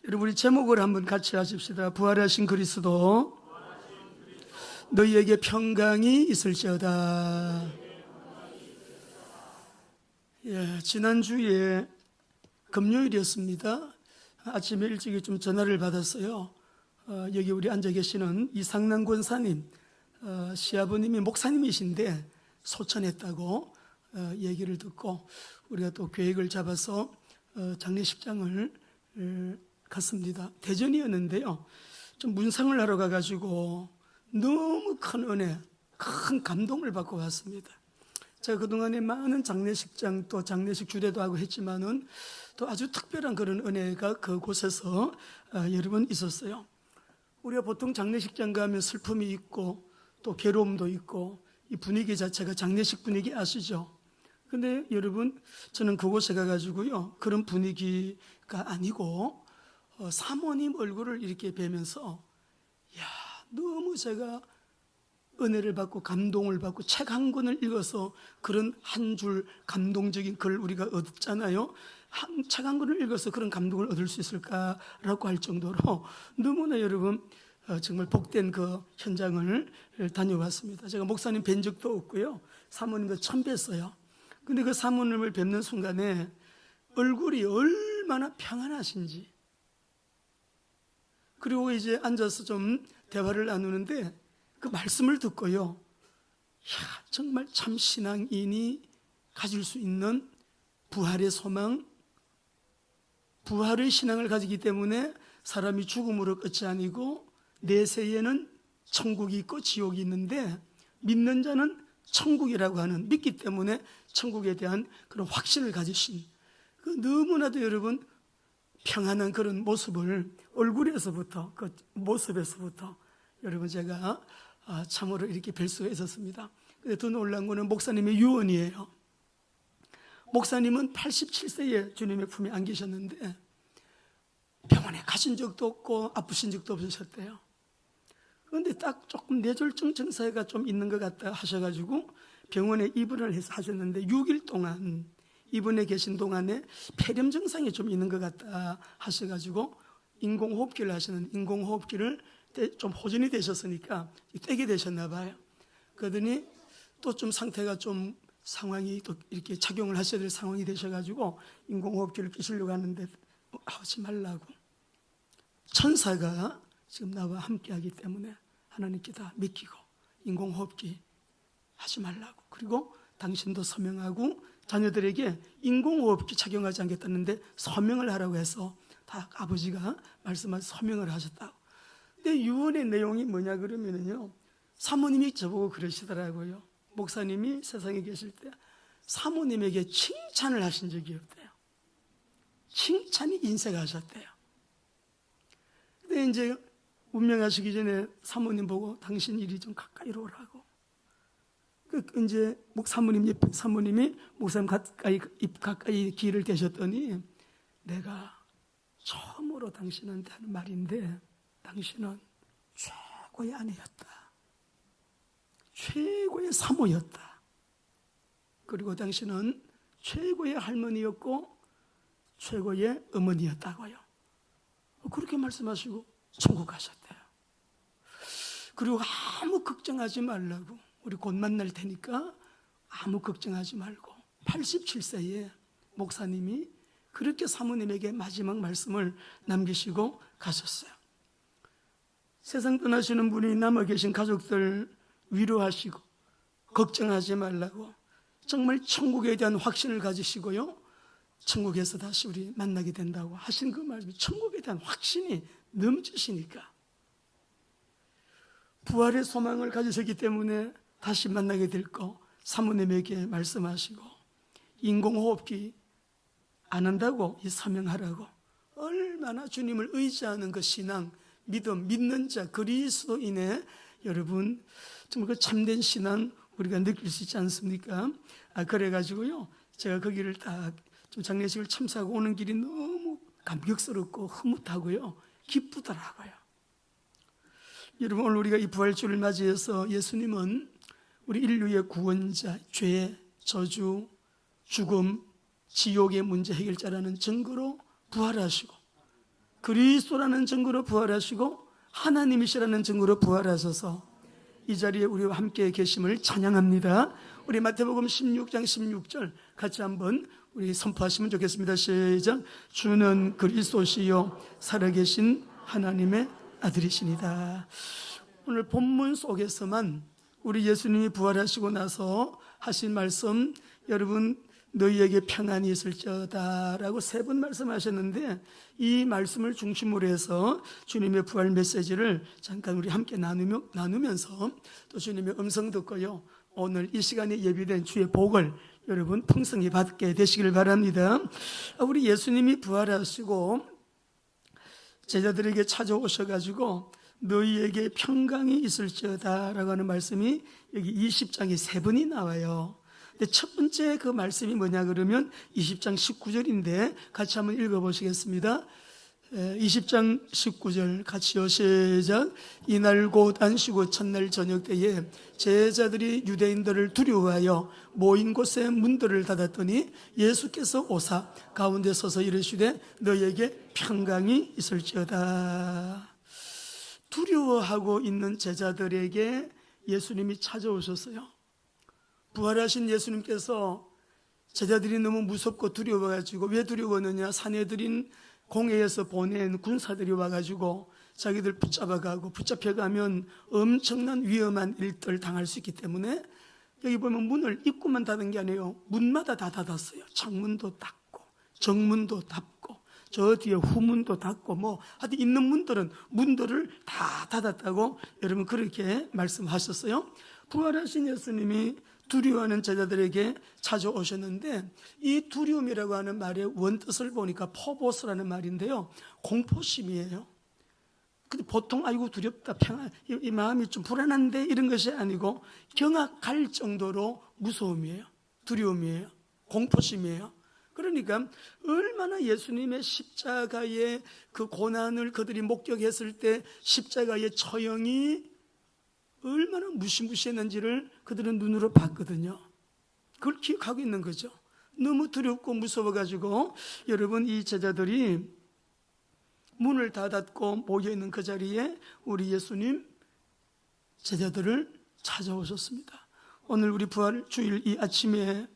여러분, 우리 제목을 한번 같이 하십시다. 부활하신 그리스도 너희에게 평강이 있을지어다. 예, 지난주에 금요일이었습니다. 아침에 일찍 좀 전화를 받았어요. 여기 우리 앉아 계시는 이상남 권사님, 시아버님이 목사님이신데 소천했다고 얘기를 듣고 우리가 또 계획을 잡아서 장례식장을 갔습니다. 대전이었는데요, 좀 문상을 하러 가가지고 너무 큰 은혜, 큰 감동을 받고 왔습니다. 제가 그동안에 많은 장례식장 또 장례식 주례도 하고 했지만은 또 아주 특별한 그런 은혜가 그곳에서 여러 번 있었어요. 우리가 보통 장례식장 가면 슬픔이 있고 또 괴로움도 있고 이 분위기 자체가 장례식 분위기 아시죠? 근데 여러분, 저는 그곳에 가가지고요, 그런 분위기가 아니고 사모님 얼굴을 이렇게 뵈면서 너무 제가 은혜를 받고 감동을 받고 책 한 권을 읽어서 그런 한 줄 감동적인 글 우리가 얻잖아요. 책 한 권을 읽어서 그런 감동을 얻을 수 있을까라고 할 정도로 너무나 여러분 정말 복된 그 현장을 다녀왔습니다. 제가 목사님 뵌 적도 없고요, 사모님도 처음 뵀어요. 근데 그 사모님을 뵙는 순간에 얼굴이 얼마나 평안하신지, 그리고 이제 앉아서 좀 대화를 나누는데 그 말씀을 듣고요, 정말 참 신앙인이 가질 수 있는 부활의 소망, 부활의 신앙을 가지기 때문에 사람이 죽음으로 끝이 아니고 내세에는 천국이 있고 지옥이 있는데 믿는 자는 천국이라고 하는, 믿기 때문에 천국에 대한 그런 확신을 가지신 그 너무나도 여러분 평안한 그런 모습을 얼굴에서부터, 그 모습에서부터 여러분 제가 참으로 이렇게 뵐 수가 있었습니다. 근데 더 놀란 거는 목사님의 유언이에요. 목사님은 87세에 주님의 품에 안기셨는데 병원에 가신 적도 없고 아프신 적도 없으셨대요. 그런데 딱 조금 뇌졸중 증세가 좀 있는 것 같다 하셔가지고 병원에 입원을 해서 하셨는데 6일 동안 입원해 계신 동안에 폐렴 증상이 좀 있는 것 같다 하셔가지고 인공호흡기를 하시는, 인공호흡기를 좀 호전이 되셨으니까 떼게 되셨나 봐요. 그러더니 또 좀 상태가 좀 상황이 또 이렇게 착용을 하셔야 될 상황이 되셔가지고 인공호흡기를 끼시려고 하는데 하지 말라고, 천사가 지금 나와 함께하기 때문에 하나님께 다 맡기고 인공호흡기 하지 말라고, 그리고 당신도 서명하고 자녀들에게 인공호흡기 착용하지 않겠다는데 서명을 하라고 해서 다 아버지가 말씀하셔서 서명을 하셨다고. 근데 유언의 내용이 뭐냐 그러면요, 사모님이 저보고 그러시더라고요. 목사님이 세상에 계실 때 사모님에게 칭찬을 하신 적이 없대요. 칭찬이 인색하셨대요. 근데 이제 운명하시기 전에 사모님 보고 당신 이리 좀 가까이로 오라고. 이제 사모님이 목사님 가까이 길을 대셨더니 내가 처음으로 당신한테 하는 말인데 당신은 최고의 아내였다, 최고의 사모였다, 그리고 당신은 최고의 할머니였고 최고의 어머니였다고요. 그렇게 말씀하시고 천국 가셨대요. 그리고 아무 걱정하지 말라고, 우리 곧 만날 테니까 아무 걱정하지 말고, 87세에 목사님이 그렇게 사모님에게 마지막 말씀을 남기시고 가셨어요. 세상 떠나시는 분이 남아 계신 가족들 위로하시고 걱정하지 말라고, 정말 천국에 대한 확신을 가지시고요, 천국에서 다시 우리 만나게 된다고 하신 그 말씀이 천국에 대한 확신이 넘치시니까 부활의 소망을 가지셨기 때문에 다시 만나게 될 거 사모님에게 말씀하시고 인공호흡기 안 한다고 이 서명하라고, 얼마나 주님을 의지하는 그 신앙, 믿음, 믿는 자 그리스도인의 여러분 정말 그 참된 신앙 우리가 느낄 수 있지 않습니까? 그래가지고요, 제가 거기를 딱 좀 장례식을 참석하고 오는 길이 너무 감격스럽고 흐뭇하고요, 기쁘더라고요. 여러분, 오늘 우리가 이 부활주를 맞이해서 예수님은 우리 인류의 구원자, 죄, 저주, 죽음, 지옥의 문제 해결자라는 증거로 부활하시고 그리스도라는 증거로 부활하시고 하나님이시라는 증거로 부활하셔서 이 자리에 우리와 함께 계심을 찬양합니다. 우리 마태복음 16장 16절 같이 한번 우리 선포하시면 좋겠습니다. 시작. 주는 그리스도시요 살아계신 하나님의 아들이시니다. 오늘 본문 속에서만 우리 예수님이 부활하시고 나서 하신 말씀, 여러분 너희에게 평안이 있을지어다 라고 3번 말씀하셨는데, 이 말씀을 중심으로 해서 주님의 부활 메시지를 잠깐 우리 함께 나누면서 또 주님의 음성 듣고요, 오늘 이 시간에 예비된 주의 복을 여러분 풍성히 받게 되시길 바랍니다. 우리 예수님이 부활하시고 제자들에게 찾아오셔가지고 너희에게 평강이 있을지어다 라고 하는 말씀이 여기 20장에 3번이 나와요. 근데 첫 번째 그 말씀이 뭐냐 그러면 20장 19절인데 같이 한번 읽어보시겠습니다. 20장 19절 같이요. 시작. 이날 곧 안식 후 첫날 저녁 때에 제자들이 유대인들을 두려워하여 모인 곳에 문들을 닫았더니 예수께서 오사 가운데 서서 이르시되 너희에게 평강이 있을지어다. 두려워하고 있는 제자들에게 예수님이 찾아오셨어요. 부활하신 예수님께서 제자들이 너무 무섭고 두려워가지고, 왜 두려웠느냐, 사내들인 공회에서 보낸 군사들이 와가지고 자기들 붙잡혀가면 엄청난 위험한 일들 당할 수 있기 때문에, 여기 보면 문을 입구만 닫은 게 아니에요. 문마다 다 닫았어요. 창문도 닫고 정문도 닫고 저 뒤에 후문도 닫고 하여튼 있는 문들을 다 닫았다고 여러분 그렇게 말씀하셨어요. 부활하신 예수님이 두려워하는 제자들에게 찾아오셨는데, 이 두려움이라고 하는 말의 원뜻을 보니까 포보스라는 말인데요, 공포심이에요. 근데 보통 아이고 두렵다, 이 마음이 좀 불안한데 이런 것이 아니고 경악할 정도로 무서움이에요. 두려움이에요. 공포심이에요. 그러니까 얼마나 예수님의 십자가의 그 고난을 그들이 목격했을 때 십자가의 처형이 얼마나 무시무시했는지를 그들은 눈으로 봤거든요. 그걸 기억하고 있는 거죠. 너무 두렵고 무서워가지고 여러분, 이 제자들이 문을 닫았고 모여있는 그 자리에 우리 예수님 제자들을 찾아오셨습니다. 오늘 우리 부활 주일 이 아침에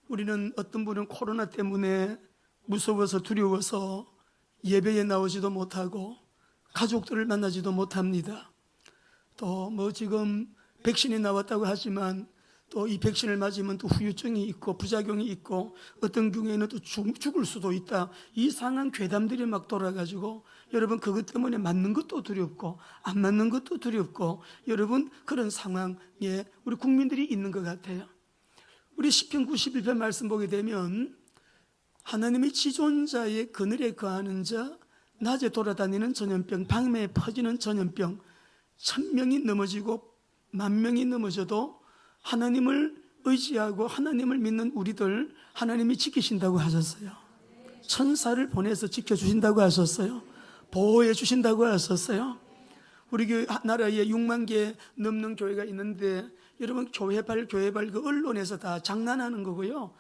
우리는 어떤 분은 코로나 때문에 무서워서 두려워서 예배에 나오지도 못하고 가족들을 만나지도 못합니다. 또 지금 백신이 나왔다고 하지만 또 이 백신을 맞으면 또 후유증이 있고 부작용이 있고 어떤 경우에는 또 죽을 수도 있다, 이상한 괴담들이 막 돌아가지고 여러분 그것 때문에 맞는 것도 두렵고 안 맞는 것도 두렵고 여러분 그런 상황에 우리 국민들이 있는 것 같아요. 우리 시편 91편 말씀 보게 되면 하나님의 지존자의 그늘에 거하는 자, 낮에 돌아다니는 전염병, 밤에 퍼지는 전염병, 1000명이 넘어지고 10,000명이 넘어져도 하나님을 의지하고 하나님을 믿는 우리들 하나님이 지키신다고 하셨어요. 천사를 보내서 지켜주신다고 하셨어요. 보호해 주신다고 하셨어요. 우리 나라에 6만 개 넘는 교회가 있는데 여러분 교회발 그 언론에서 다 장난하는 거고요.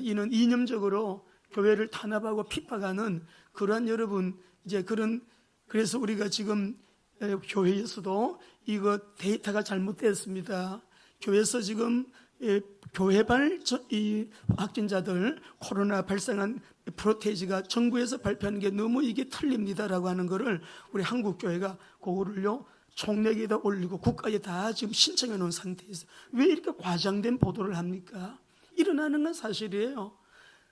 이는 이념적으로 교회를 탄압하고 핍박하는 그러한 여러분 그래서 우리가 지금 교회에서도 이거 데이터가 잘못됐습니다. 교회에서 지금 교회발 이 확진자들 코로나 발생한 프로테이지가 정부에서 발표하는 게 너무 이게 틀립니다라고 하는 거를 우리 한국교회가 그거를요 총력에다 올리고 국가에 다 지금 신청해 놓은 상태에서 왜 이렇게 과장된 보도를 합니까? 일어나는 건 사실이에요.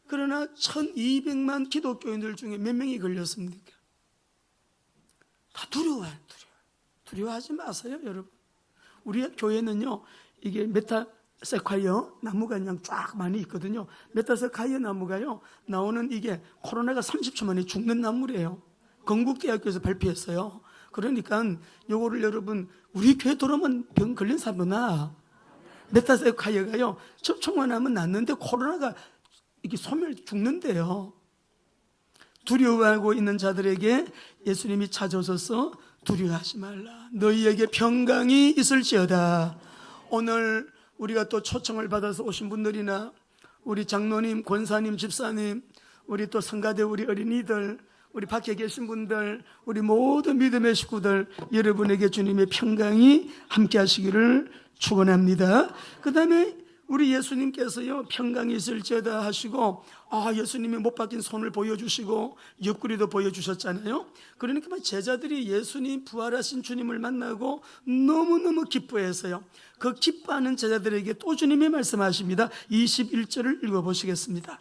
그러나 1200만 기독교인들 중에 몇 명이 걸렸습니까? 다 두려워요. 두려워하지 마세요, 여러분. 우리 교회는요, 이게 메타세콰이어 나무가 그냥 쫙 많이 있거든요. 메타세콰이어 나무가요, 나오는 이게 코로나가 30초 만에 죽는 나무래요. 건국대학교에서 발표했어요. 그러니까 요거를 여러분, 우리 교회 들어오면 병 걸린 사람이나 메타세콰이어가요, 접촉만 하면 낫는데 코로나가 이게 소멸 죽는데요. 두려워하고 있는 자들에게 예수님이 찾아오셔서 두려워하지 말라. 너희에게 평강이 있을지어다. 오늘 우리가 또 초청을 받아서 오신 분들이나 우리 장로님, 권사님, 집사님, 우리 또 성가대 우리 어린이들, 우리 밖에 계신 분들, 우리 모든 믿음의 식구들, 여러분에게 주님의 평강이 함께 하시기를 축원합니다. 그 다음에 우리 예수님께서요, 평강이 있을지어다 하시고, 예수님이 못 박힌 손을 보여주시고 옆구리도 보여주셨잖아요. 그러니까 제자들이 예수님 부활하신 주님을 만나고 너무너무 기뻐했어요. 그 기뻐하는 제자들에게 또 주님이 말씀하십니다. 21절을 읽어보시겠습니다.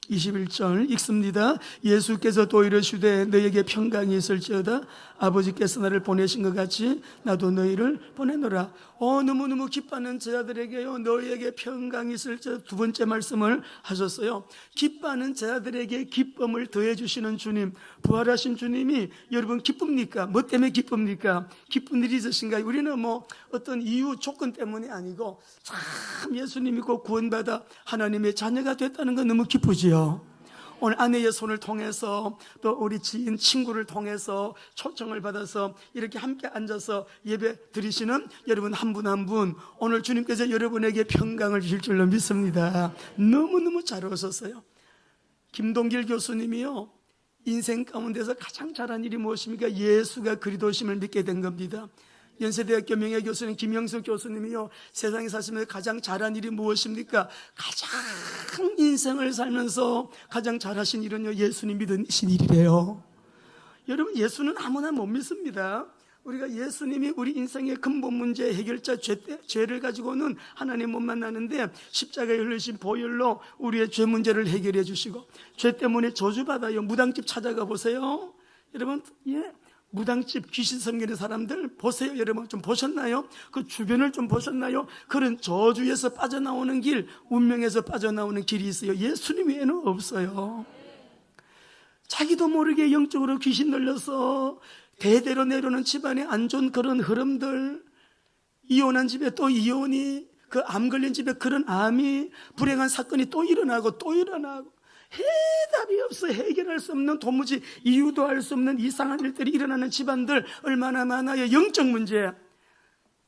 21절 읽습니다. 예수께서 또 이르시되 너에게 평강이 있을지어다. 아버지께서 나를 보내신 것 같이 나도 너희를 보내노라. 너무너무 기뻐하는 제자들에게요, 너희에게 평강이 있을지어다. 두 번째 말씀을 하셨어요. 기뻐하는 제자들에게 기쁨을 더해 주시는 주님, 부활하신 주님이 여러분 기쁩니까? 뭐 때문에 기쁩니까? 기쁜 일이 있으신가요? 우리는 뭐 어떤 이유 조건 때문이 아니고 참 예수님 믿고 구원받아 하나님의 자녀가 됐다는 건 너무 기쁘지요. 오늘 아내의 손을 통해서 또 우리 지인 친구를 통해서 초청을 받아서 이렇게 함께 앉아서 예배 드리시는 여러분 한 분 한 분, 오늘 주님께서 여러분에게 평강을 주실 줄로 믿습니다. 너무너무 잘 오셨어요. 김동길 교수님이요, 인생 가운데서 가장 잘한 일이 무엇입니까? 예수가 그리스도심을 믿게 된 겁니다. 연세대학교 명예교수님 김영석 교수님이요, 세상에 사시면서 가장 잘한 일이 무엇입니까? 가장 인생을 살면서 가장 잘하신 일은요, 예수님 믿으신 일이래요. 여러분, 예수는 아무나 못 믿습니다. 우리가 예수님이 우리 인생의 근본 문제 해결자, 죄를 가지고는 하나님 못 만나는데 십자가에 흘리신 보혈로 우리의 죄 문제를 해결해 주시고, 죄 때문에 저주받아요. 무당집 찾아가 보세요. 여러분, 무당집 귀신 섬기는 사람들 보세요. 여러분 좀 보셨나요? 그 주변을 좀 보셨나요? 그런 저주에서 빠져나오는 길, 운명에서 빠져나오는 길이 있어요. 예수님 외에는 없어요. 자기도 모르게 영적으로 귀신 들려서 대대로 내려오는 집안에 안 좋은 그런 흐름들, 이혼한 집에 또 이혼이, 그 암 걸린 집에 그런 암이, 불행한 사건이 또 일어나고 또 일어나고, 해답이 없어. 해결할 수 없는, 도무지 이유도 알 수 없는 이상한 일들이 일어나는 집안들 얼마나 많아요. 영적 문제.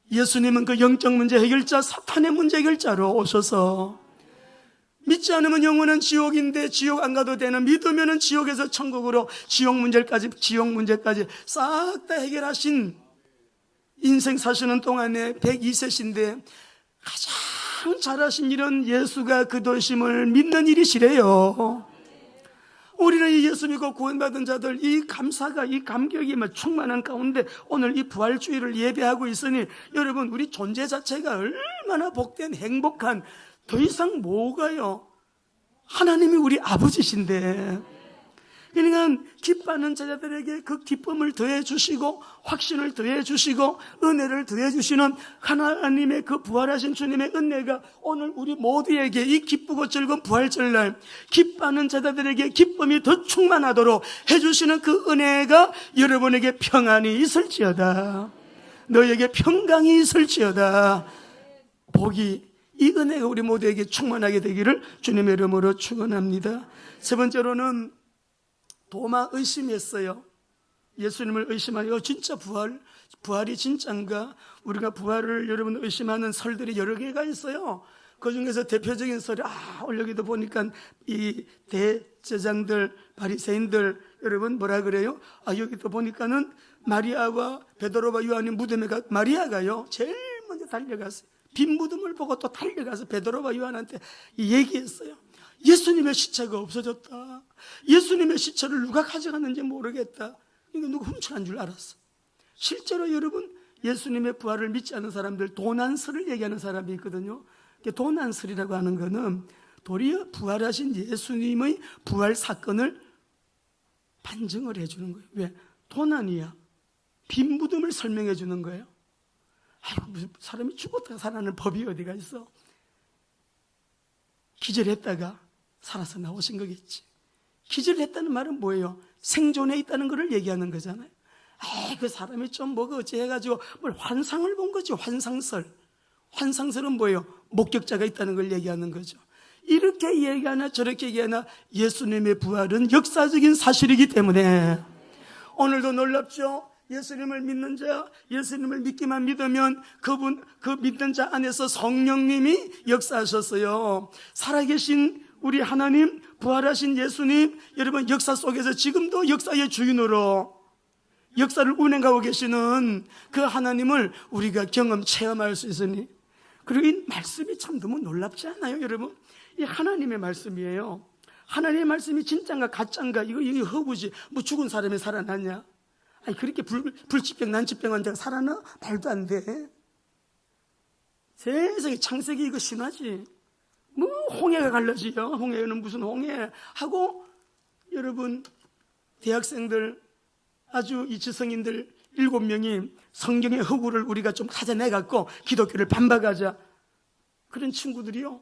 예수님은 그 영적 문제 해결자, 사탄의 문제 해결자로 오셔서, 믿지 않으면 영원한 지옥인데 지옥 안 가도 되는, 믿으면 지옥에서 천국으로, 지옥 문제까지 싹 다 해결하신, 인생 사시는 동안에 102세신데 가장 잘하신 일은 예수가 그리스도심을 믿는 일이시래요. 우리는 이 예수 믿고 구원받은 자들, 이 감사가, 이 감격이 충만한 가운데 오늘 이 부활주의를 예배하고 있으니, 여러분 우리 존재 자체가 얼마나 복된, 행복한, 더 이상 뭐가요? 하나님이 우리 아버지신데, 그러니까 기뻐하는 제자들에게 그 기쁨을 더해 주시고 확신을 더해 주시고 은혜를 더해 주시는 하나님의 그 부활하신 주님의 은혜가 오늘 우리 모두에게 이 기쁘고 즐거운 부활절날 기뻐하는 제자들에게 기쁨이 더 충만하도록 해주시는 그 은혜가 여러분에게 평안이 있을지어다. 너에게 평강이 있을지어다. 복이, 이 은혜가 우리 모두에게 충만하게 되기를 주님의 이름으로 축원합니다. 세 번째로는 도마 의심했어요. 예수님을 의심하여 진짜 부활이 진짜인가? 우리가 부활을 여러분 의심하는 설들이 여러 개가 있어요. 그 중에서 대표적인 설이, 오늘 여기도 보니까 이 대제장들, 바리새인들, 여러분 뭐라 그래요? 여기도 보니까는 마리아와 베드로와 요한이 무덤에 마리아가요 제일 먼저 달려갔어요. 빈 무덤을 보고 또 달려가서 베드로와 요한한테 얘기했어요. 예수님의 시체가 없어졌다. 예수님의 시체를 누가 가져갔는지 모르겠다. 이거 누가 훔쳐간 줄 알았어. 실제로 여러분, 예수님의 부활을 믿지 않는 사람들, 도난설을 얘기하는 사람이 있거든요. 도난설이라고 하는 거는 도리어 부활하신 예수님의 부활 사건을 반증을 해주는 거예요. 왜? 도난이야. 빈 무덤을 설명해 주는 거예요. 무슨 사람이 죽었다가 살아나는 법이 어디가 있어? 기절했다가 살아서 나오신 거겠지. 기절했다는 말은 뭐예요? 생존해 있다는 것을 얘기하는 거잖아요. 그 사람이 좀 뭐가 어찌 해가지고 뭘 환상을 본 거지. 환상설은 뭐예요? 목격자가 있다는 걸 얘기하는 거죠. 이렇게 얘기하나 저렇게 얘기하나 예수님의 부활은 역사적인 사실이기 때문에 오늘도 놀랍죠? 예수님을 믿는 자, 예수님을 믿기만 믿으면 그 믿는 자 안에서 성령님이 역사하셨어요. 살아계신 우리 하나님, 부활하신 예수님, 여러분 역사 속에서 지금도 역사의 주인으로 역사를 운행하고 계시는 그 하나님을 우리가 경험, 체험할 수 있으니, 그리고 이 말씀이 참 너무 놀랍지 않아요, 여러분? 이 하나님의 말씀이에요. 하나님의 말씀이 진짜인가 가짜인가, 이거 허구지. 뭐 죽은 사람이 살아났냐? 아니, 그렇게 불치병, 난치병 환자가 살아나? 말도 안 돼. 세상에 창세기 이거 심하지. 뭐 홍해가 갈라지요. 홍해는 무슨 홍해 하고, 여러분 대학생들, 아주 이치성인들 7명이 성경의 허구를 우리가 좀 찾아내갖고 기독교를 반박하자, 그런 친구들이요,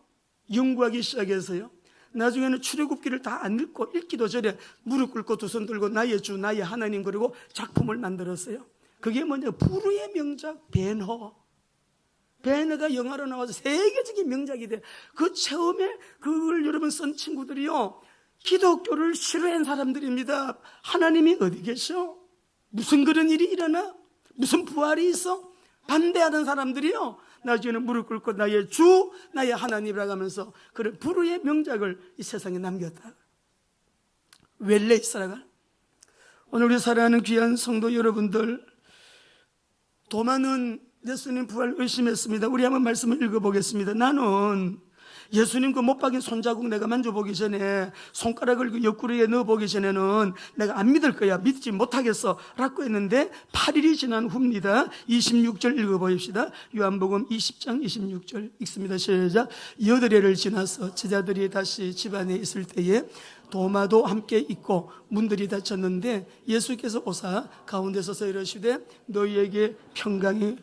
연구하기 시작해서요, 나중에는 출애굽기를 다 안 읽고 읽기도 전에 무릎 꿇고 두 손 들고 나의 주 나의 하나님 그러고 작품을 만들었어요. 그게 뭐냐, 불후의 명작 벤허. 벤허가 영화로 나와서 세계적인 명작이 돼. 그 처음에 그걸 여러분 쓴 친구들이요, 기독교를 싫어한 사람들입니다. 하나님이 어디 계셔? 무슨 그런 일이 일어나? 무슨 부활이 있어? 반대하는 사람들이요, 나중에는 무릎 꿇고 나의 주 나의 하나님이라고 하면서 그런 불후의 명작을 이 세상에 남겼다. 웰레 이스라엘. 오늘 우리 사랑하는 귀한 성도 여러분들, 도마는 예수님 부활 의심했습니다. 우리 한번 말씀을 읽어보겠습니다. 나는 예수님 그 못 박인 손자국 내가 만져보기 전에, 손가락을 그 옆구리에 넣어보기 전에는 내가 안 믿을 거야, 믿지 못하겠어 라고 했는데 8일이 지난 후입니다. 26절 읽어보십시다. 요한복음 20장 26절 읽습니다. 시작. 8일을 지나서 제자들이 다시 집안에 있을 때에 도마도 함께 있고 문들이 닫혔는데 예수께서 오사 가운데 서서 이러시되 너희에게 평강이.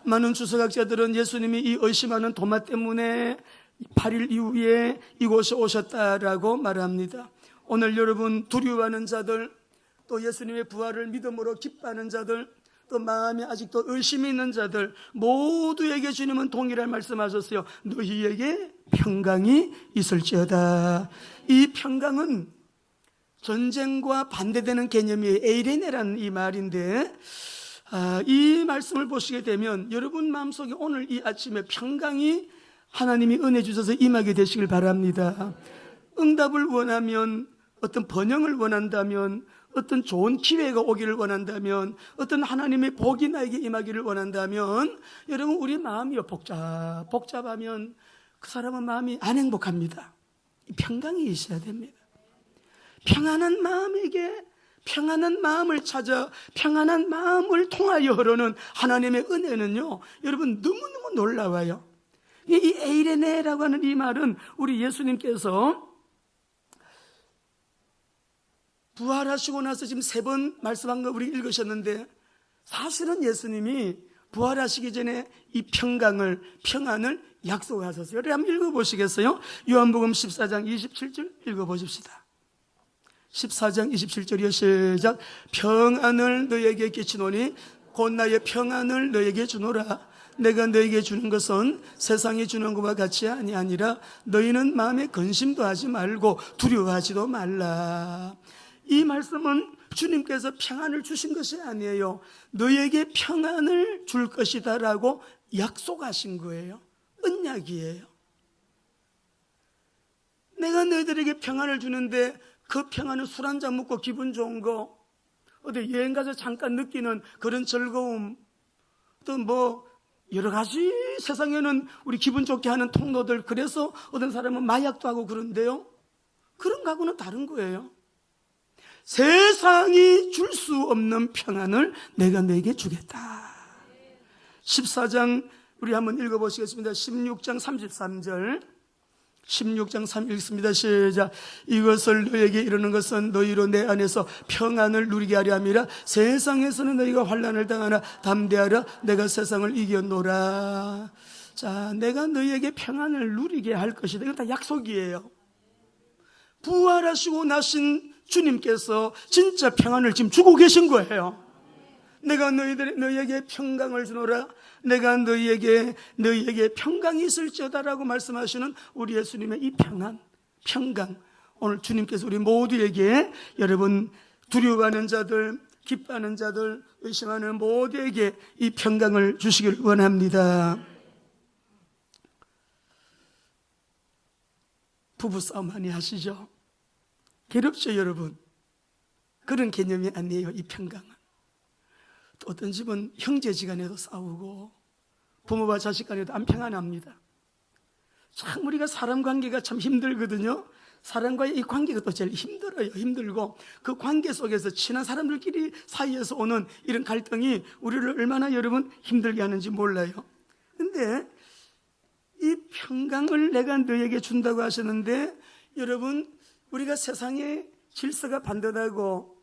많은 주석학자들은 예수님이 이 의심하는 도마 때문에 8일 이후에 이곳에 오셨다라고 말합니다. 오늘 여러분 두려워하는 자들, 또 예수님의 부활을 믿음으로 기뻐하는 자들, 또 마음에 아직도 의심이 있는 자들 모두에게 주님은 동일한 말씀하셨어요. 너희에게 평강이 있을지어다. 이 평강은 전쟁과 반대되는 개념이에요. 에이레네라는 이 말인데, 이 말씀을 보시게 되면 여러분 마음속에 오늘 이 아침에 평강이 하나님이 은혜 주셔서 임하게 되시길 바랍니다. 응답을 원하면, 어떤 번영을 원한다면, 어떤 좋은 기회가 오기를 원한다면, 어떤 하나님의 복이 나에게 임하기를 원한다면, 여러분 우리 마음이 복잡하면 그 사람은 마음이 안 행복합니다. 평강이 있어야 됩니다. 평안한 마음에게 평안한 마음을 찾아 평안한 마음을 통하여 흐르는 하나님의 은혜는요, 여러분 너무너무 놀라워요. 이 에이레네라고 하는 이 말은 우리 예수님께서 부활하시고 나서 지금 3번 말씀한 거 우리 읽으셨는데, 사실은 예수님이 부활하시기 전에 이 평안을 약속하셨어요. 우리 한번 읽어보시겠어요? 요한복음 14장 27절 읽어보십시다. 14장 27절이요, 시작. 평안을 너에게 끼치노니 곧 나의 평안을 너에게 주노라. 내가 너에게 주는 것은 세상이 주는 것과 같이 아니라 너희는 마음에 근심도 하지 말고 두려워하지도 말라. 이 말씀은 주님께서 평안을 주신 것이 아니에요. 너에게 평안을 줄 것이다 라고 약속하신 거예요. 언약이에요. 내가 너희들에게 평안을 주는데 그 평안은 술 한잔 먹고 기분 좋은 거, 어디 여행 가서 잠깐 느끼는 그런 즐거움, 또 뭐 여러 가지 세상에는 우리 기분 좋게 하는 통로들, 그래서 어떤 사람은 마약도 하고 그런데요, 그런 거하고는 다른 거예요. 세상이 줄 수 없는 평안을 내가 너에게 주겠다. 14장 우리 한번 읽어보시겠습니다. 16장 33절 16장 3 읽습니다. 시작. 이것을 너에게 이르는 것은 너희로 내 안에서 평안을 누리게 하려 함이라. 세상에서는 너희가 환난을 당하나 담대하라. 내가 세상을 이겼노라. 자, 내가 너희에게 평안을 누리게 할 것이다. 이건 다 약속이에요. 부활하시고 나신 주님께서 진짜 평안을 지금 주고 계신 거예요. 내가 너희에게 평강을 주노라. 내가 너희에게 평강이 있을지어다라고 말씀하시는 우리 예수님의 이 평강, 오늘 주님께서 우리 모두에게, 여러분 두려워하는 자들, 기뻐하는 자들, 의심하는 모두에게 이 평강을 주시길 원합니다. 부부싸움 많이 하시죠? 괴롭죠, 여러분? 그런 개념이 아니에요, 이 평강은. 또 어떤 집은 형제지간에도 싸우고 부모와 자식 간에도 안 평안합니다. 참 우리가 사람 관계가 참 힘들거든요. 사람과의 이 관계가 또 제일 힘들어요. 힘들고 그 관계 속에서 친한 사람들끼리 사이에서 오는 이런 갈등이 우리를 얼마나 여러분 힘들게 하는지 몰라요. 근데 이 평강을 내가 너에게 준다고 하셨는데, 여러분 우리가 세상에 질서가 반듯하고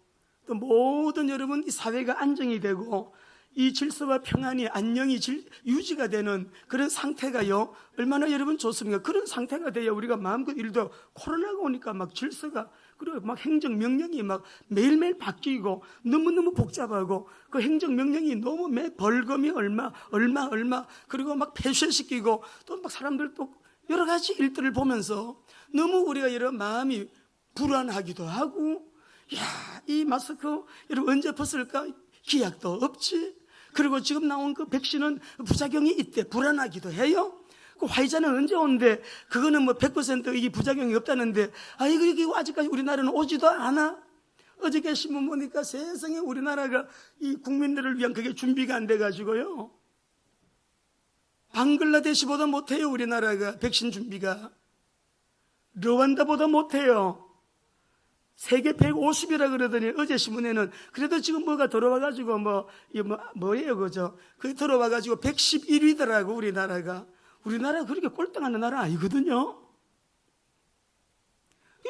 또 모든 여러분 이 사회가 안정이 되고 이 질서와 평안이 안녕이 유지가 되는 그런 상태가요 얼마나 여러분 좋습니까? 그런 상태가 돼야 우리가 마음껏 일도, 코로나가 오니까 막 질서가, 그리고 막 행정명령이 막 매일매일 바뀌고 너무너무 복잡하고 그 행정명령이 너무 매 벌금이 얼마 그리고 막 폐쇄시키고 또 막 사람들 또 여러 가지 일들을 보면서 너무 우리가 여러 마음이 불안하기도 하고, 야, 이 마스크 여러분 언제 벗을까? 기약도 없지. 그리고 지금 나온 그 백신은 부작용이 있대. 불안하기도 해요. 그 화이자는 언제 온대? 그거는 뭐 100% 이게 부작용이 없다는데, 이거 아직까지 우리나라는 오지도 않아. 어저께 신문 보니까 세상에 우리나라가 이 국민들을 위한 그게 준비가 안 돼가지고요. 방글라데시보다 못해요, 우리나라가 백신 준비가. 르완다보다 못해요. 세계 150이라 그러더니 어제 신문에는 그래도 지금 뭐가 들어와가지고 뭐예요, 그죠? 그게 들어와가지고 111위더라고, 우리나라가. 우리나라가 그렇게 꼴등하는 나라 아니거든요.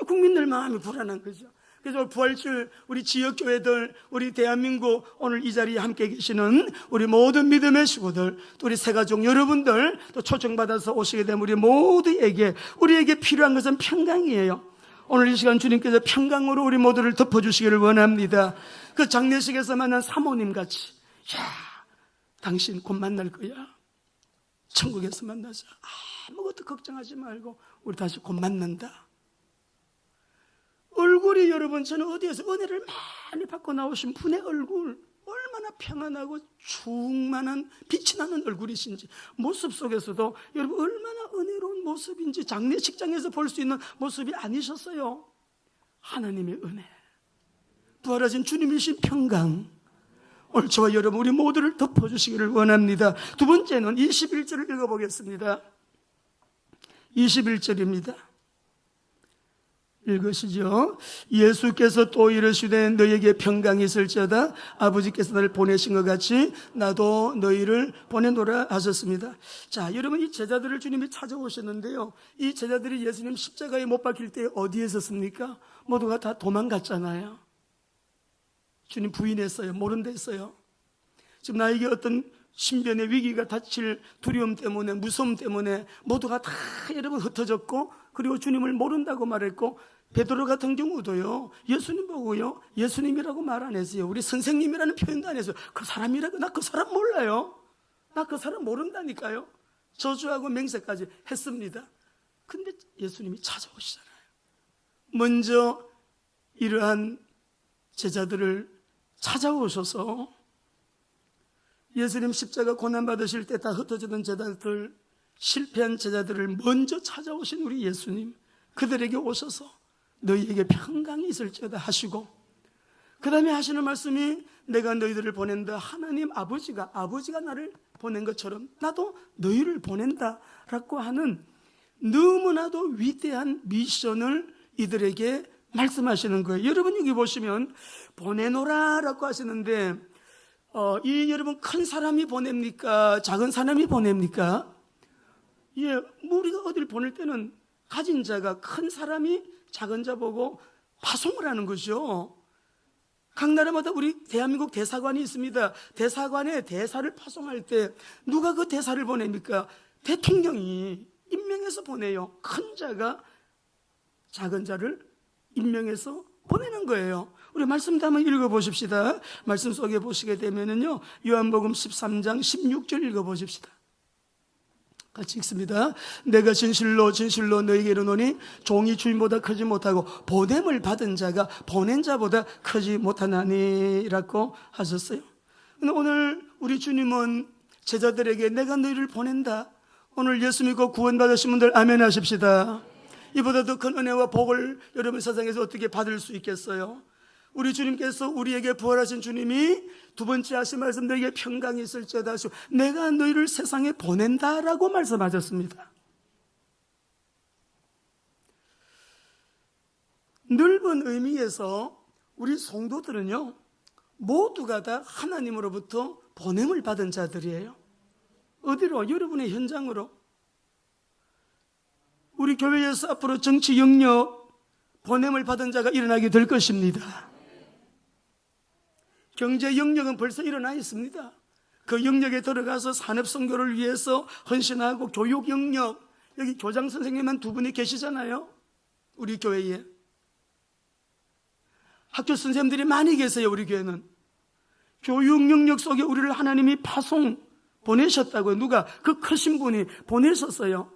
국민들 마음이 불안한 거죠. 그래서 부활절 우리 지역교회들, 우리 대한민국 오늘 이 자리에 함께 계시는 우리 모든 믿음의 식구들, 또 우리 새가족 여러분들, 또 초청받아서 오시게 된 우리 모두에게, 우리에게 필요한 것은 평강이에요. 오늘 이 시간 주님께서 평강으로 우리 모두를 덮어주시기를 원합니다. 그 장례식에서 만난 사모님 같이, 야, 당신 곧 만날 거야. 천국에서 만나자. 아무것도 걱정하지 말고 우리 다시 곧 만난다. 얼굴이 여러분, 저는 어디에서 은혜를 많이 받고 나오신 분의 얼굴, 얼마나 평안하고 충만한 빛이 나는 얼굴이신지, 모습 속에서도 여러분 얼마나 은혜로운 모습인지 장례식장에서 볼 수 있는 모습이 아니셨어요. 하나님의 은혜, 부활하신 주님이신 평강, 오늘 저와 여러분 우리 모두를 덮어주시기를 원합니다. 두 번째는 21절을 읽어보겠습니다. 21절입니다. 읽으시죠. 예수께서 또 이르시되 너희에게 평강이 있을지어다. 아버지께서 나를 보내신 것 같이 나도 너희를 보내노라 하셨습니다. 자, 여러분 이 제자들을 주님이 찾아오셨는데요, 이 제자들이 예수님 십자가에 못 박힐 때 어디에 있었습니까? 모두가 다 도망갔잖아요. 주님 부인했어요. 모른 데 있어요. 지금 나에게 어떤 신변의 위기가 닥칠 두려움 때문에, 무서움 때문에 모두가 다 여러분 흩어졌고, 그리고 주님을 모른다고 말했고, 베드로 같은 경우도요, 예수님 보고요, 예수님이라고 말 안 했어요. 우리 선생님이라는 표현도 안 했어요. 그 사람이라고, 나 그 사람 몰라요. 나 그 사람 모른다니까요. 저주하고 맹세까지 했습니다. 근데 예수님이 찾아오시잖아요. 먼저 이러한 제자들을 찾아오셔서 예수님 십자가 고난받으실 때 다 흩어지던 제자들, 실패한 제자들을 먼저 찾아오신 우리 예수님, 그들에게 오셔서 너희에게 평강이 있을지어다 하시고, 그 다음에 하시는 말씀이 내가 너희들을 보낸다. 하나님 아버지가 나를 보낸 것처럼 나도 너희를 보낸다 라고 하는 너무나도 위대한 미션을 이들에게 말씀하시는 거예요. 여러분 여기 보시면 보내노라 라고 하시는데, 이 여러분 큰 사람이 보냅니까? 작은 사람이 보냅니까? 예, 우리가 어딜 보낼 때는 가진 자가, 큰 사람이 작은 자 보고 파송을 하는 거죠. 각 나라마다 우리 대한민국 대사관이 있습니다. 대사관에 대사를 파송할 때 누가 그 대사를 보냅니까? 대통령이 임명해서 보내요. 큰 자가 작은 자를 임명해서 보내는 거예요. 우리 말씀도 한번 읽어보십시다. 말씀 속에 보시게 되면은요, 요한복음 13장 16절 읽어보십시다. 같이 읽습니다. 내가 진실로 진실로 너희에게 이르노니 종이 주인보다 크지 못하고 보냄을 받은 자가 보낸 자보다 크지 못하나니라고 하셨어요. 근데 오늘 우리 주님은 제자들에게 내가 너희를 보낸다. 오늘 예수 믿고 구원받으신 분들 아멘 하십시다. 이보다 더 큰 은혜와 복을 여러분 세상에서 어떻게 받을 수 있겠어요? 우리 주님께서 우리에게 부활하신 주님이 두 번째 하신 말씀, 너에게 평강이 있을지어다 하시고 내가 너희를 세상에 보낸다라고 말씀하셨습니다. 넓은 의미에서 우리 성도들은요, 모두가 다 하나님으로부터 보냄을 받은 자들이에요. 어디로? 여러분의 현장으로. 우리 교회에서 앞으로 정치 영역 보냄을 받은 자가 일어나게 될 것입니다. 경제 영역은 벌써 일어나 있습니다. 그 영역에 들어가서 산업 선교를 위해서 헌신하고, 교육 영역, 여기 교장 선생님만 두 분이 계시잖아요, 우리 교회에. 학교 선생님들이 많이 계세요. 우리 교회는 교육 영역 속에 우리를 하나님이 파송 보내셨다고요. 누가? 그 크신 분이 보내셨어요.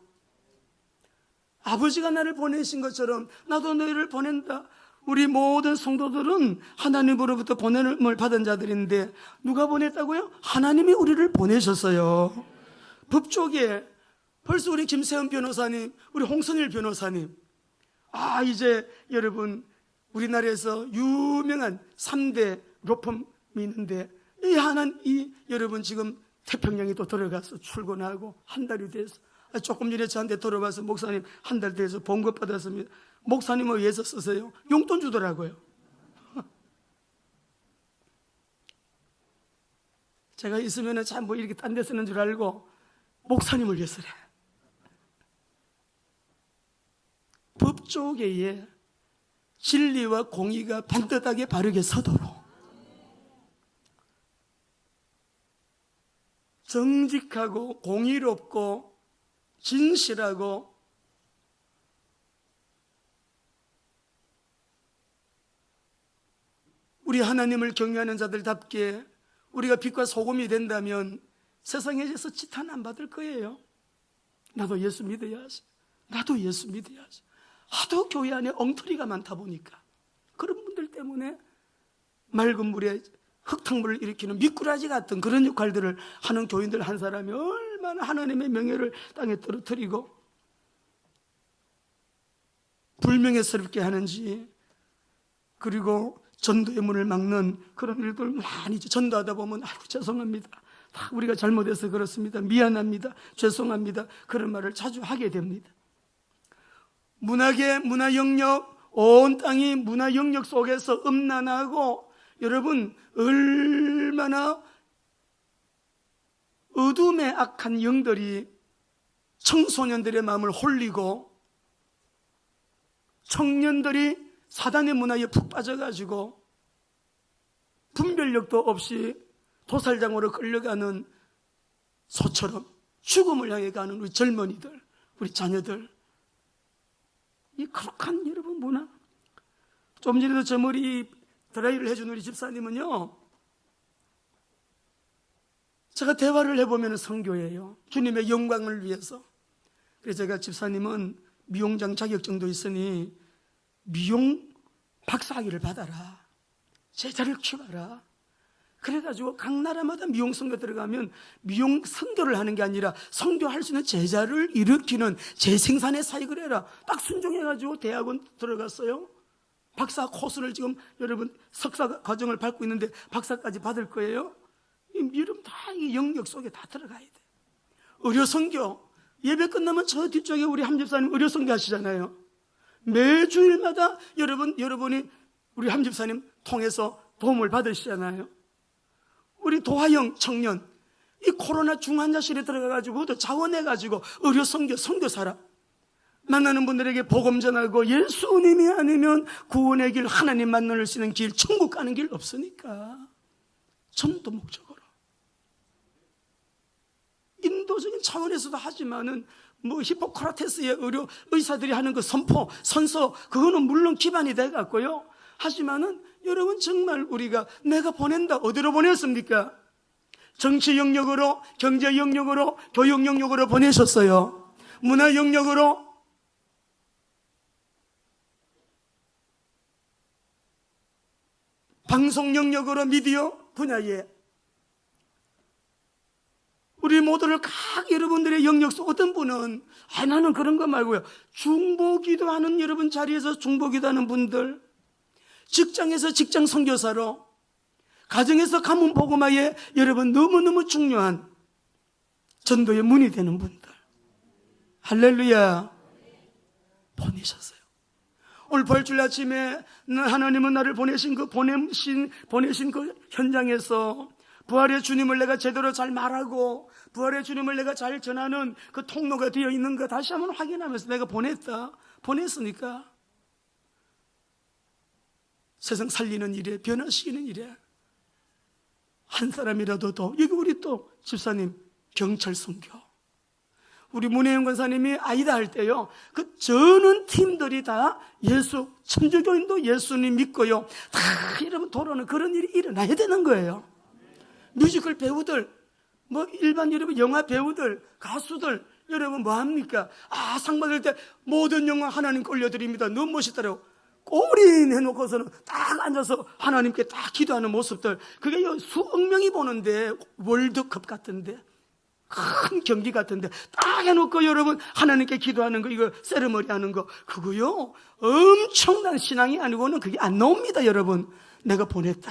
아버지가 나를 보내신 것처럼 나도 너희를 보낸다. 우리 모든 성도들은 하나님으로부터 보냄을 받은 자들인데 누가 보냈다고요? 하나님이 우리를 보내셨어요. 법조계 벌써 우리 김세현 변호사님, 우리 홍선일 변호사님, 이제 여러분 우리나라에서 유명한 3대 로펌이 있는데 이 여러분 지금 태평양에 또 들어가서 출근하고 한 달이 돼서, 조금 전에 저한테 들어와서 목사님 한 달 돼서 봉급 받았습니다. 목사님을 위해서 쓰세요. 용돈 주더라고요. 제가 있으면 참 이렇게 딴 데 쓰는 줄 알고 목사님을 위해서래. 법조계에 진리와 공의가 반듯하게 바르게 서도록, 정직하고 공의롭고 진실하고 우리 하나님을 경외하는 자들답게 우리가 빛과 소금이 된다면 세상에서 지탄 안 받을 거예요. 나도 예수 믿어야지, 나도 예수 믿어야지. 하도 교회 안에 엉터리가 많다 보니까 그런 분들 때문에 맑은 물에 흙탕물을 일으키는 미꾸라지 같은 그런 역할들을 하는 교인들 한 사람이 얼마나 하나님의 명예를 땅에 떨어뜨리고 불명예스럽게 하는지. 그리고 전도의 문을 막는 그런 일들 많이 전도하다 보면 죄송합니다, 다 우리가 잘못해서 그렇습니다, 미안합니다, 죄송합니다, 그런 말을 자주 하게 됩니다. 문화 영역, 온 땅이 문화 영역 속에서 음란하고, 여러분 얼마나 어둠의 악한 영들이 청소년들의 마음을 홀리고 청년들이 사단의 문화에 푹 빠져가지고 분별력도 없이 도살장으로 끌려가는 소처럼 죽음을 향해 가는 우리 젊은이들, 우리 자녀들, 이 거룩한 여러분 문화. 좀 전에도 저 머리 드라이를 해준 우리 집사님은요, 제가 대화를 해보면 선교예요. 주님의 영광을 위해서. 그래서 제가 집사님은 미용장 자격증도 있으니 미용 박사학위를 받아라, 제자를 키워라. 그래가지고 각 나라마다 미용 선교 들어가면 미용 선교를 하는 게 아니라 선교할 수 있는 제자를 일으키는 재생산의 사역을 해라. 딱 순종해가지고 대학원 들어갔어요. 박사 코스를 지금 여러분 석사 과정을 밟고 있는데 박사까지 받을 거예요. 여러분 다 이 영역 속에 다 들어가야 돼. 의료 선교, 예배 끝나면 저 뒤쪽에 우리 함집사님 의료 선교 하시잖아요. 매주일마다 여러분이 우리 함집사님 통해서 도움을 받으시잖아요. 우리 도하영 청년, 이 코로나 중환자실에 들어가가지고 또 자원해가지고 의료 선교사라 만나는 분들에게 복음 전하고, 예수님이 아니면 구원의 길, 하나님 만날 수 있는 길, 천국 가는 길 없으니까 전도 목적으로 인도적인 차원에서도 하지만은 히포크라테스의 의사들이 하는 그 선서, 그거는 물론 기반이 돼 갖고요. 하지만은 여러분 정말 우리가 내가 보낸다, 어디로 보냈습니까? 정치 영역으로, 경제 영역으로, 교육 영역으로 보내셨어요. 문화 영역으로, 방송 영역으로, 미디어 분야에 우리 모두를 각 여러분들의 영역 속 어떤 분은 나는 그런 거 말고요, 중보기도하는 여러분 자리에서 중보기도하는 분들, 직장에서 직장 선교사로, 가정에서 가문 복음화에 여러분 너무너무 중요한 전도의 문이 되는 분들, 할렐루야, 보내셨어요. 오늘 부활주일 아침에 하나님은 나를 보내신 그 현장에서 부활의 주님을 내가 제대로 잘 말하고 부활의 주님을 내가 잘 전하는 그 통로가 되어 있는 거 다시 한번 확인하면서 내가 보냈으니까 세상 살리는 일에, 변화시키는 일에 한 사람이라도 더, 여기 우리 또 집사님 경찰 선교, 우리 문혜영 권사님이 아이다 할 때요, 그 저는 팀들이 다 천주교인도 예수님 믿고요, 다 여러분 돌아오는 그런 일이 일어나야 되는 거예요. 뮤지컬 배우들, 일반 여러분 영화 배우들, 가수들, 여러분 뭐합니까? 상 받을 때 모든 영광 하나님께 올려드립니다. 너무 멋있더라고. 꼬리 내놓고서는 딱 앉아서 하나님께 딱 기도하는 모습들, 그게 수억 명이 보는데, 월드컵 같은데, 큰 경기 같은데 딱 해놓고 여러분 하나님께 기도하는 거, 이거 세레머니 하는 거, 그거요 엄청난 신앙이 아니고는 그게 안 나옵니다. 여러분, 내가 보냈다,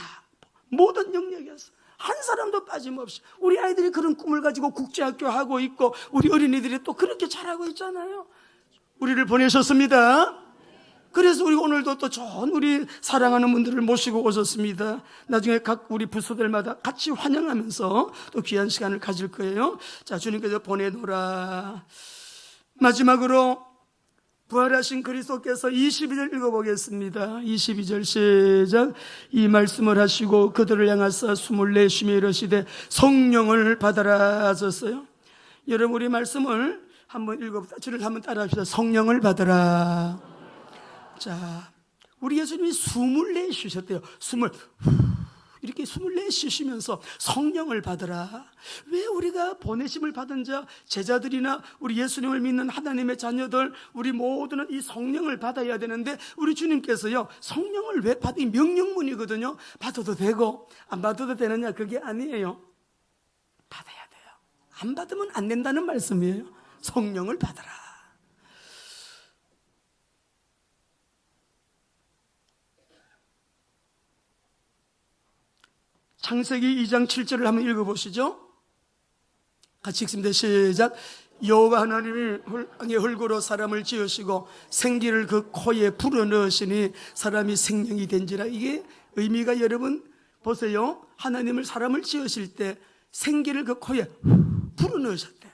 모든 영역이었어, 한 사람도 빠짐없이. 우리 아이들이 그런 꿈을 가지고 국제학교 하고 있고, 우리 어린이들이 또 그렇게 잘하고 있잖아요. 우리를 보내셨습니다. 그래서 우리 오늘도 또 좋은 우리 사랑하는 분들을 모시고 오셨습니다. 나중에 각 우리 부서들마다 같이 환영하면서 또 귀한 시간을 가질 거예요. 자, 주님께서 보내노라. 마지막으로 부활하신 그리스도께서 22절 읽어보겠습니다. 22절 시작. 이 말씀을 하시고 그들을 향하사 숨을 내쉬며 이르시되 성령을 받아라 하셨어요. 여러분, 우리 말씀을 한번 읽어봅시다. 주를 한번 따라합시다. 성령을 받아라. 자, 우리 예수님이 숨을 내쉬셨대요. 이렇게 숨을 내쉬시면서 성령을 받으라. 왜 우리가 보내심을 받은 자, 제자들이나 우리 예수님을 믿는 하나님의 자녀들, 우리 모두는 이 성령을 받아야 되는데, 우리 주님께서요 성령을 왜 이 명령문이거든요. 받아도 되고 안 받아도 되느냐, 그게 아니에요. 받아야 돼요. 안 받으면 안 된다는 말씀이에요. 성령을 받아라. 창세기 2장 7절을 한번 읽어보시죠. 같이 읽습니다. 시작. 여호와 하나님이 땅의 흙으로 사람을 지으시고 생기를 그 코에 불어넣으시니 사람이 생명이 된지라. 이게 의미가, 여러분 보세요. 하나님을 사람을 지으실 때 생기를 그 코에 불어넣으셨대.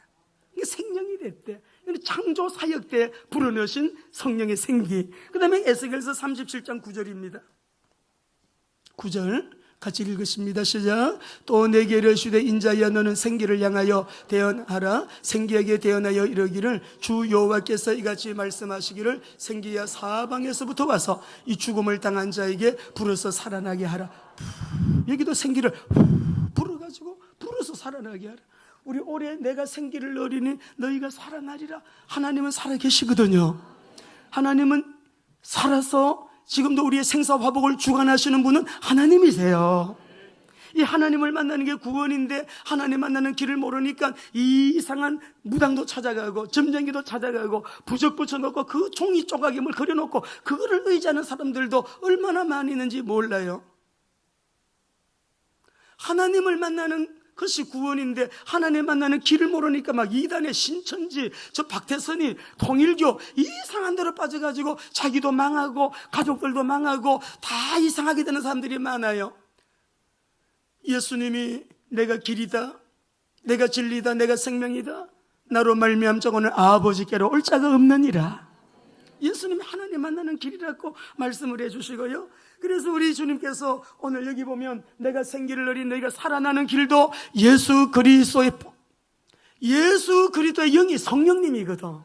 이게 생명이 됐대. 창조 사역 때 불어넣으신 성령의 생기. 그 다음에 에스겔서 37장 9절입니다. 9절 같이 읽으십니다. 시작. 또 내게 이르시되 인자야 너는 생기를 향하여 대언하라. 생기에게 대언하여 이르기를 주 여호와께서 이같이 말씀하시기를 생기야 사방에서부터 와서 이 죽음을 당한 자에게 불어서 살아나게 하라. 여기도 생기를 불어서 살아나게 하라. 우리 올해 내가 생기를 얻으니 너희가 살아나리라. 하나님은 살아계시거든요. 하나님은 살아서 지금도 우리의 생사화복을 주관하시는 분은 하나님이세요. 이 하나님을 만나는 게 구원인데, 하나님 만나는 길을 모르니까 이 이상한 무당도 찾아가고 점쟁이도 찾아가고 부적 붙여놓고 그 종이 조각임을 그려놓고 그거를 의지하는 사람들도 얼마나 많이 있는지 몰라요. 하나님을 만나는 그것이 구원인데, 하나님 만나는 길을 모르니까 막 이단의 신천지, 저 박태선이 통일교 이상한 데로 빠져가지고 자기도 망하고 가족들도 망하고 다 이상하게 되는 사람들이 많아요. 예수님이 내가 길이다, 내가 진리다, 내가 생명이다, 나로 말미암 자고는 아버지께로 올 자가 없느니라. 예수님이 하나님 만나는 길이라고 말씀을 해주시고요. 그래서 우리 주님께서 오늘 여기 보면 내가 생기를 얻인 너희가 살아나는 길도 예수 그리스도의 영이 성령님이거든.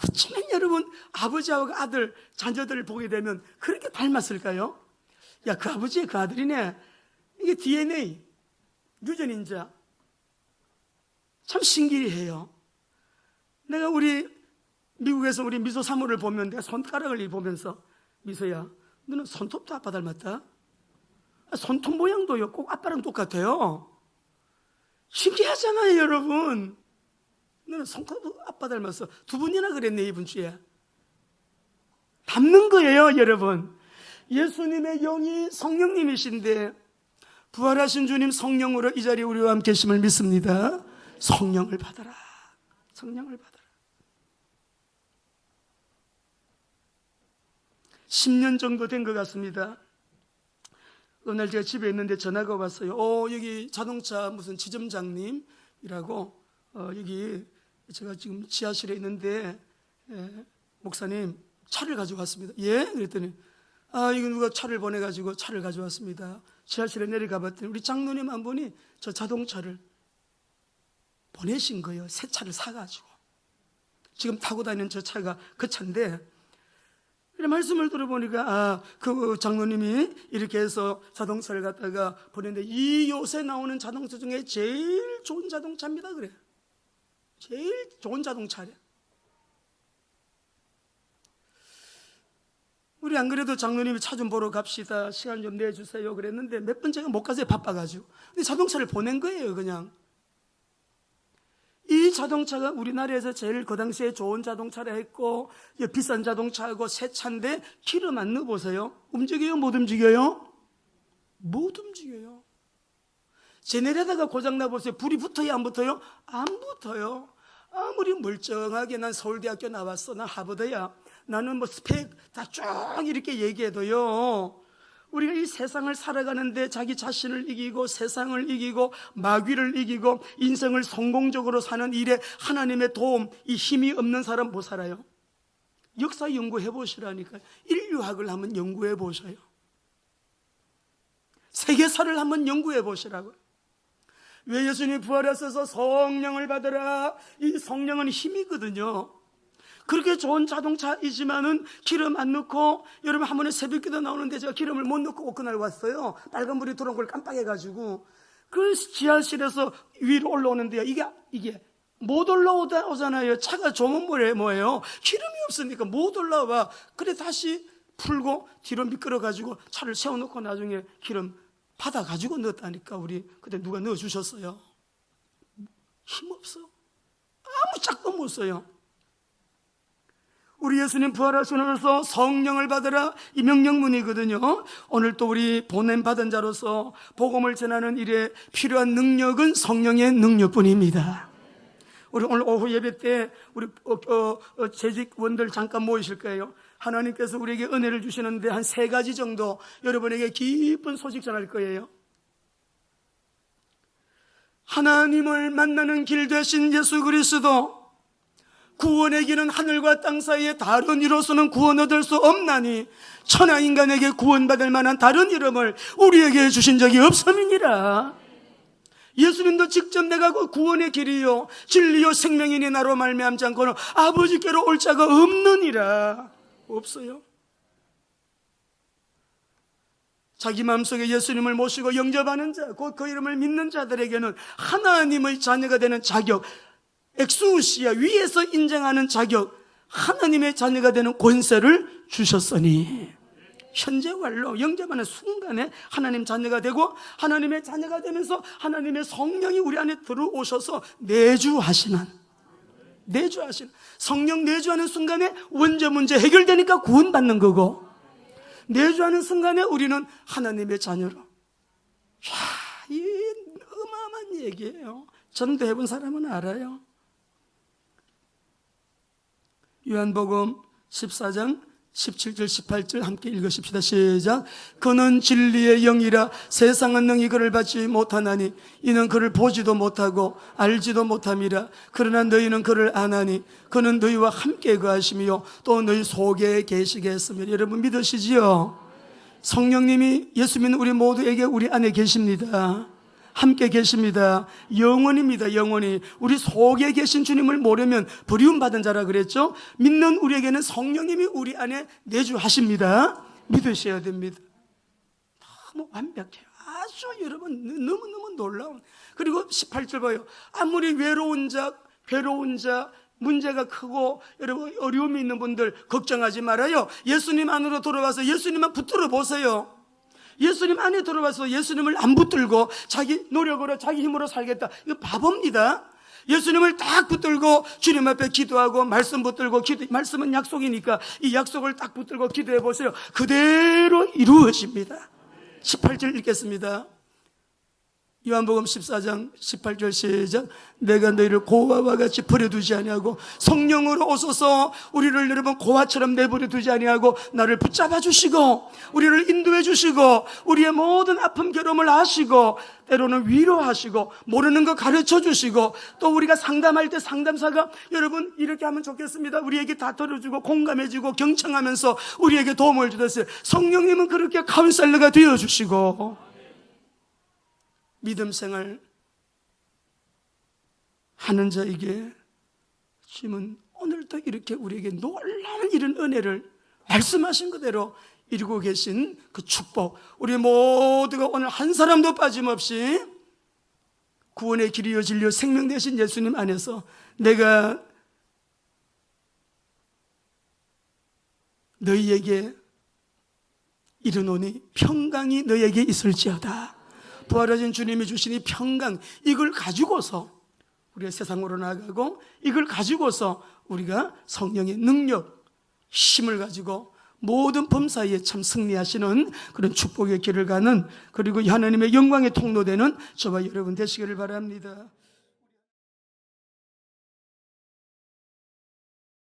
어쩌면 여러분 아버지하고 아들, 자녀들을 보게 되면 그렇게 닮았을까요? 야, 그 아버지의 그 아들이네. 이게 DNA, 유전인자. 참 신기해요. 내가 우리 미국에서 우리 미소 사모를 보면 내가 손가락을 보면서, 미소야, 너는 손톱도 아빠 닮았다. 손톱 모양도요 꼭 아빠랑 똑같아요. 신기하잖아요, 여러분. 너는 손가락 아빠 닮았어. 두 분이나 그랬네, 이번 주에. 닮는 거예요, 여러분. 예수님의 영이 성령님이신데 부활하신 주님 성령으로 이 자리에 우리와 함께 계심을 믿습니다. 성령을 받아라. 성령을 받아라. 10년 정도 된 것 같습니다. 어느 날 제가 집에 있는데 전화가 왔어요. 여기 자동차 무슨 지점장님이라고 여기 제가 지금 지하실에 있는데 목사님 차를 가져왔습니다. 예? 그랬더니 이거 누가 차를 보내가지고 차를 가져왔습니다. 지하실에 내려가 봤더니 우리 장로님 한 분이 저 자동차를 보내신 거예요. 새 차를 사가지고. 지금 타고 다니는 저 차가 그 차인데 이런 말씀을 들어보니까 그 장로님이 이렇게 해서 자동차를 갖다가 보냈는데 이 요새 나오는 자동차 중에 제일 좋은 자동차입니다. 그래. 제일 좋은 자동차래. 우리 안 그래도 장로님이 차 좀 보러 갑시다. 시간 좀 내주세요. 그랬는데 몇 번 제가 못 가서 바빠가지고. 근데 자동차를 보낸 거예요, 그냥. 이 자동차가 우리나라에서 제일 그 당시에 좋은 자동차라 했고 비싼 자동차하고 새 차인데 기름 안 넣어보세요. 움직여요? 못 움직여요? 못 움직여요. 제네레이터가 고장나 보세요. 불이 붙어요? 안 붙어요? 안 붙어요. 아무리 멀쩡하게 난 서울대학교 나왔어. 난 하버드야. 나는 뭐 스펙 다 쭉 이렇게 얘기해도요. 우리가 이 세상을 살아가는데 자기 자신을 이기고 세상을 이기고 마귀를 이기고 인생을 성공적으로 사는 일에 하나님의 도움, 이 힘이 없는 사람 못 살아요. 역사 연구해 보시라니까요. 인류학을 한번 연구해 보셔요. 세계사를 한번 연구해 보시라고요. 왜 예수님이 부활하셔서 성령을 받으라. 이 성령은 힘이거든요. 그렇게 좋은 자동차이지만은 기름 안 넣고, 여러분 한 번에 새벽기도 나오는데 제가 기름을 못 넣고 그날 왔어요. 빨간불이 들어온 걸 깜빡해가지고. 그 지하실에서 위로 올라오는데요. 이게 못 올라오잖아요. 차가 좋은 뭐예요? 기름이 없으니까 못 올라와. 그래 다시 풀고 뒤로 미끄러가지고 차를 세워놓고 나중에 기름 받아가지고 넣었다니까. 우리 그때 누가 넣어주셨어요. 힘없어. 아무 짝도 못 써요. 우리 예수님 부활하시면서 성령을 받으라, 이 명령문이거든요. 오늘 또 우리 보냄받은 자로서 복음을 전하는 일에 필요한 능력은 성령의 능력뿐입니다. 우리 오늘 오후 예배 때 우리 재직원들 잠깐 모이실 거예요. 하나님께서 우리에게 은혜를 주시는데 한 3가지 정도 여러분에게 기쁜 소식 전할 거예요. 하나님을 만나는 길 되신 예수 그리스도, 구원의 길은 하늘과 땅 사이에 다른 이로서는 구원 얻을 수 없나니 천하 인간에게 구원받을 만한 다른 이름을 우리에게 주신 적이 없음이니라. 예수님도 직접 내가 그 구원의 길이요 진리요 생명이니 나로 말미암지 않고는 아버지께로 올 자가 없느니라. 없어요. 자기 마음속에 예수님을 모시고 영접하는 자, 곧 그 이름을 믿는 자들에게는 하나님의 자녀가 되는 자격, 엑수시아, 위에서 인정하는 자격, 하나님의 자녀가 되는 권세를 주셨으니, 현재 완로 영접하는 순간에 하나님 자녀가 되고, 하나님의 자녀가 되면서 하나님의 성령이 우리 안에 들어오셔서 내주하시는 성령 내주하는 순간에 원죄 문제 해결되니까 구원받는 거고, 내주하는 순간에 우리는 하나님의 자녀로. 이 어마어마한 얘기예요. 전도해본 사람은 알아요. 요한복음 14장 17절 18절 함께 읽으십시다. 시작. 그는 진리의 영이라 세상은 능히 그를 받지 못하나니 이는 그를 보지도 못하고 알지도 못함이라. 그러나 너희는 그를 아나니 그는 너희와 함께 거하시며 또 너희 속에 계시겠으며. 여러분 믿으시지요? 성령님이, 예수 믿는 우리 모두에게 우리 안에 계십니다. 함께 계십니다. 영원입니다. 영원히. 우리 속에 계신 주님을 모르면 버리움받은 자라 그랬죠. 믿는 우리에게는 성령님이 우리 안에 내주하십니다. 믿으셔야 됩니다. 너무 완벽해요. 아주 여러분 너무너무 놀라운. 그리고 18절 봐요. 아무리 외로운 자, 괴로운 자, 문제가 크고 여러분 어려움이 있는 분들 걱정하지 말아요. 예수님 안으로 돌아와서 예수님만 붙들어 보세요. 예수님 안에 들어와서 예수님을 안 붙들고 자기 노력으로 자기 힘으로 살겠다, 이거 바보입니다. 예수님을 딱 붙들고 주님 앞에 기도하고 말씀 붙들고 말씀은 약속이니까 이 약속을 딱 붙들고 기도해 보세요. 그대로 이루어집니다. 18절 읽겠습니다. 요한복음 14장 18절 시작. 내가 너희를 고아와 같이 버려두지 아니하고 성령으로 오소서 우리를 여러분 고아처럼 내버려 두지 아니하고 나를 붙잡아 주시고 우리를 인도해 주시고 우리의 모든 아픔 괴로움을 아시고 때로는 위로하시고 모르는 거 가르쳐 주시고 또 우리가 상담할 때 상담사가 여러분 이렇게 하면 좋겠습니다, 우리에게 다 들어주고 공감해주고 경청하면서 우리에게 도움을 주셨어요. 성령님은 그렇게 카운셀러가 되어주시고 믿음 생활 하는 자에게 주님은 오늘도 이렇게 우리에게 놀라운 이런 은혜를 말씀하신 그대로 이루고 계신 그 축복, 우리 모두가 오늘 한 사람도 빠짐없이 구원의 길이요 진리요 생명 되신 예수님 안에서 내가 너희에게 이르노니 평강이 너희에게 있을지어다. 부활하신 주님이 주신 이 평강, 이걸 가지고서 우리가 세상으로 나가고 이걸 가지고서 우리가 성령의 능력, 힘을 가지고 모든 범사에 참 승리하시는 그런 축복의 길을 가는, 그리고 하나님의 영광의 통로되는 저와 여러분 되시기를 바랍니다.